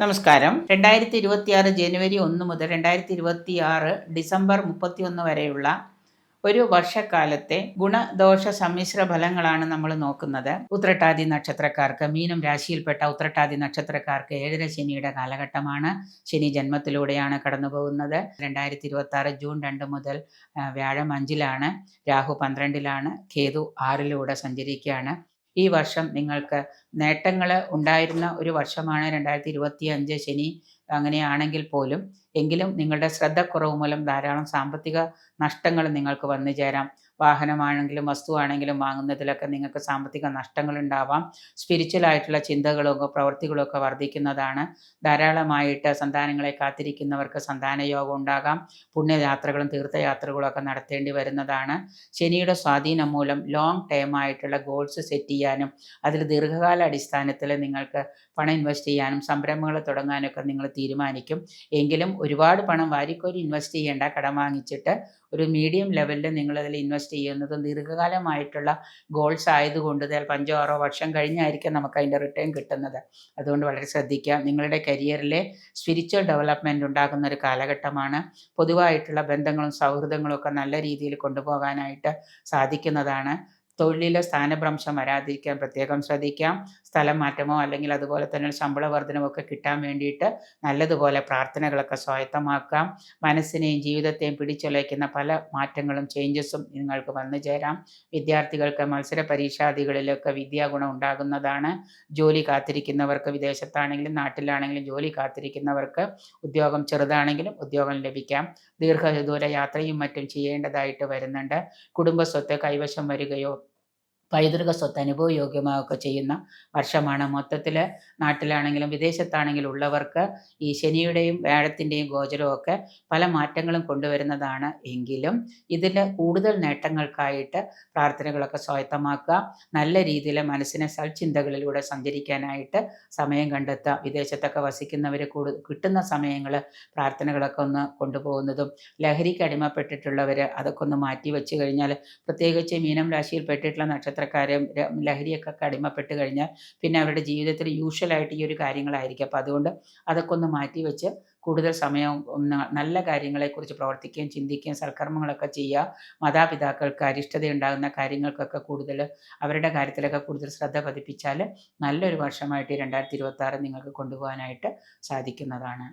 നമസ്കാരം. 2026 ജനുവരി 1 മുതൽ 2026 ഡിസംബർ 31 വരെയുള്ള ഒരു വർഷക്കാലത്തെ ഗുണദോഷ സമ്മിശ്ര ഫലങ്ങളാണ് നമ്മൾ നോക്കുന്നത്. ഉത്രട്ടാതി നക്ഷത്രക്കാർക്ക്, മീനം രാശിയിൽപ്പെട്ട ഉത്രട്ടാതി നക്ഷത്രക്കാർക്ക് 7ര ശനിയുടെ കാലഘട്ടമാണ്. ശനി ജന്മത്തിലൂടെയാണ് കടന്നു പോകുന്നത്. 2026 ജൂൺ 2 മുതൽ വ്യാഴം 5-ലാണ്, രാഹു 12-ലാണ്, കേതു 6-ലൂടെ സഞ്ചരിക്കുകയാണ്. ഈ വർഷം നിങ്ങൾക്ക് നേട്ടങ്ങൾ ഉണ്ടായിരുന്ന ഒരു വർഷമാണ് 2025. ശനി അങ്ങനെയാണെങ്കിൽ പോലും എങ്കിലും നിങ്ങളുടെ ശ്രദ്ധക്കുറവ് മൂലം ധാരാളം സാമ്പത്തിക നഷ്ടങ്ങൾ നിങ്ങൾക്ക് വന്നു ചേരാം. വാഹനമാണെങ്കിലും വസ്തുവാണെങ്കിലും വാങ്ങുന്നതിലൊക്കെ നിങ്ങൾക്ക് സാമ്പത്തിക നഷ്ടങ്ങൾ ഉണ്ടാവാം. സ്പിരിച്വൽ ആയിട്ടുള്ള ചിന്തകളൊക്കെ പ്രവൃത്തികളൊക്കെ വർദ്ധിക്കുന്നതാണ്. ധാരാളമായിട്ട് സന്താനങ്ങളെ കാത്തിരിക്കുന്നവർക്ക് സന്താനയോഗം ഉണ്ടാകാം. പുണ്യയാത്രകളും തീർത്ഥയാത്രകളും ഒക്കെ നടത്തേണ്ടി വരുന്നതാണ്. ശനിയുടെ സ്വാധീനം മൂലം ലോങ് ടേം ആയിട്ടുള്ള ഗോൾസ് സെറ്റ് ചെയ്യാനും അതിൽ ദീർഘകാല അടിസ്ഥാനത്തിൽ നിങ്ങൾക്ക് പണം ഇൻവെസ്റ്റ് ചെയ്യാനും സംരംഭങ്ങൾ തുടങ്ങാനൊക്കെ നിങ്ങൾ തീരുമാനിക്കും. എങ്കിലും ഒരുപാട് പണം വാരിക്കോരി ഇൻവെസ്റ്റ് ചെയ്യേണ്ട. കടം വാങ്ങിച്ചിട്ട് ഒരു മീഡിയം ലെവലിൽ നിങ്ങളതിൽ ഇൻവെസ്റ്റ് ചെയ്യുന്നതും ദീർഘകാലമായിട്ടുള്ള ഗോൾസ് ആയതുകൊണ്ട് 5-6 വർഷം കഴിഞ്ഞായിരിക്കും നമുക്ക് അതിൻ്റെ റിട്ടേൺ കിട്ടുന്നത്. അതുകൊണ്ട് വളരെ ശ്രദ്ധിക്കുക. നിങ്ങളുടെ കരിയറിലെ സ്പിരിച്വൽ ഡെവലപ്മെൻറ്റ് ഉണ്ടാകുന്ന ഒരു കാലഘട്ടമാണ്. പൊതുവായിട്ടുള്ള ബന്ധങ്ങളും സൗഹൃദങ്ങളും ഒക്കെ നല്ല രീതിയിൽ കൊണ്ടുപോകാനായിട്ട് സാധിക്കുന്നതാണ്. തൊഴിലിലെ സ്ഥാനഭ്രംശം വരാതിരിക്കാൻ പ്രത്യേകം ശ്രദ്ധിക്കാം. സ്ഥലം മാറ്റമോ അല്ലെങ്കിൽ അതുപോലെ തന്നെ ശമ്പള വർധനമൊക്കെ കിട്ടാൻ വേണ്ടിയിട്ട് നല്ലതുപോലെ പ്രാർത്ഥനകളൊക്കെ സ്വായത്തമാക്കാം. മനസ്സിനെയും ജീവിതത്തെയും പിടിച്ചുലയ്ക്കുന്ന പല മാറ്റങ്ങളും ചേഞ്ചസും നിങ്ങൾക്ക് വന്നു ചേരാം. വിദ്യാർത്ഥികൾക്ക് മത്സര പരീക്ഷാദികളിലൊക്കെ വിദ്യാഗുണം ഉണ്ടാകുന്നതാണ്. ജോലി കാത്തിരിക്കുന്നവർക്ക്, വിദേശത്താണെങ്കിലും നാട്ടിലാണെങ്കിലും ജോലി കാത്തിരിക്കുന്നവർക്ക് ഉദ്യോഗം ചെറുതാണെങ്കിലും ഉദ്യോഗം ലഭിക്കാം. ദീർഘദൂര യാത്രയും മറ്റും ചെയ്യേണ്ടതായിട്ട് വരുന്നുണ്ട്. കുടുംബസ്വത്ത് കൈവശം വരികയോ പൈതൃക സ്വത്ത് അനുഭവയോഗ്യമാവുകയൊക്കെ ചെയ്യുന്ന വർഷമാണ്. മൊത്തത്തിൽ നാട്ടിലാണെങ്കിലും വിദേശത്താണെങ്കിലും ഉള്ളവർക്ക് ഈ ശനിയുടെയും വ്യാഴത്തിൻ്റെയും ഗോചരമൊക്കെ പല മാറ്റങ്ങളും കൊണ്ടുവരുന്നതാണ്. എങ്കിലും ഇതിൽ കൂടുതൽ നേട്ടങ്ങൾക്കായിട്ട് പ്രാർത്ഥനകളൊക്കെ സ്വായത്തമാക്കുക. നല്ല രീതിയിൽ മനസ്സിനെ സൽചിന്തകളിലൂടെ സഞ്ചരിക്കാനായിട്ട് സമയം കണ്ടെത്തുക. വിദേശത്തൊക്കെ വസിക്കുന്നവർ കിട്ടുന്ന സമയങ്ങൾ പ്രാർത്ഥനകളൊക്കെ ഒന്ന് കൊണ്ടുപോകുന്നതും, ലഹരിക്ക് അടിമപ്പെട്ടിട്ടുള്ളവർ അതൊക്കെ ഒന്ന് മാറ്റി വെച്ച് കഴിഞ്ഞാൽ, പ്രത്യേകിച്ച് മീനം രാശിയിൽപ്പെട്ടിട്ടുള്ള നക്ഷത്രക്കാരും ലഹരിയൊക്കെ അടിമപ്പെട്ട് കഴിഞ്ഞാൽ പിന്നെ അവരുടെ ജീവിതത്തിൽ യൂഷ്വലായിട്ട് ഈ ഒരു കാര്യങ്ങളായിരിക്കും. അപ്പോൾ അതുകൊണ്ട് അതൊക്കെ ഒന്ന് മാറ്റി വെച്ച് കൂടുതൽ സമയം നല്ല കാര്യങ്ങളെക്കുറിച്ച് പ്രവർത്തിക്കുകയും ചിന്തിക്കുകയും സൽക്കർമ്മങ്ങളൊക്കെ ചെയ്യുക. മാതാപിതാക്കൾക്ക് അരിഷ്ടതയുണ്ടാകുന്ന കാര്യങ്ങൾക്കൊക്കെ കൂടുതൽ അവരുടെ കാര്യത്തിലൊക്കെ കൂടുതൽ ശ്രദ്ധ പതിപ്പിച്ചാൽ നല്ലൊരു വർഷമായിട്ട് 2026 നിങ്ങൾക്ക് കൊണ്ടുപോകാനായിട്ട് സാധിക്കുന്നതാണ്.